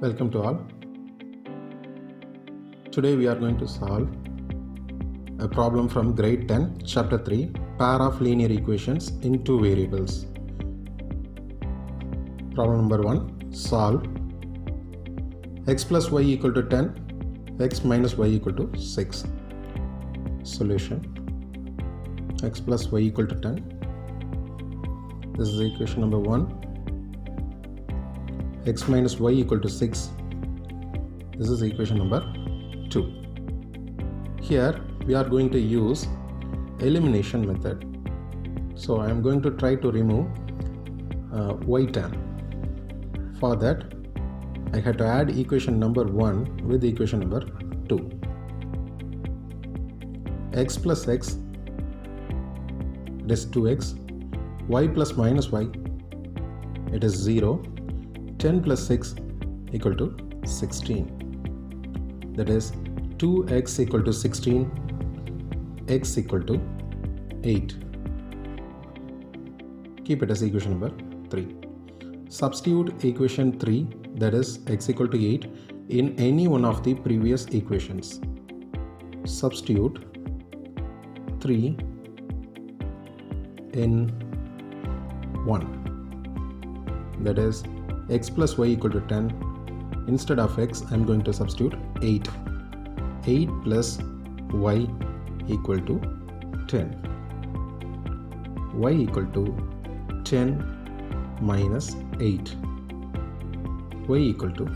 Welcome to all. Today we are going to solve a problem from grade 10, chapter 3, pair of linear equations in two variables. Problem number 1, solve x plus y equal to 10, x minus y equal to 6. Solution: x plus y equal to 10. This is equation number 1. X minus y equal to 6. This is equation number 2. Here we are going to use elimination method. So I am going to try to remove y term. For that I had to add equation number 1 with equation number 2. X plus x, it is 2x. Y plus minus y, it is 0. 10 plus 6 equal to 16. That is 2x equal to 16, x equal to 8. Keep it as equation number 3. Substitute equation 3, that is x equal to 8, in any one of the previous equations. Substitute 3 in 1, that is x plus y equal to 10. Instead of x I am going to substitute 8. 8 plus y equal to 10. Y equal to 10 minus 8. Y equal to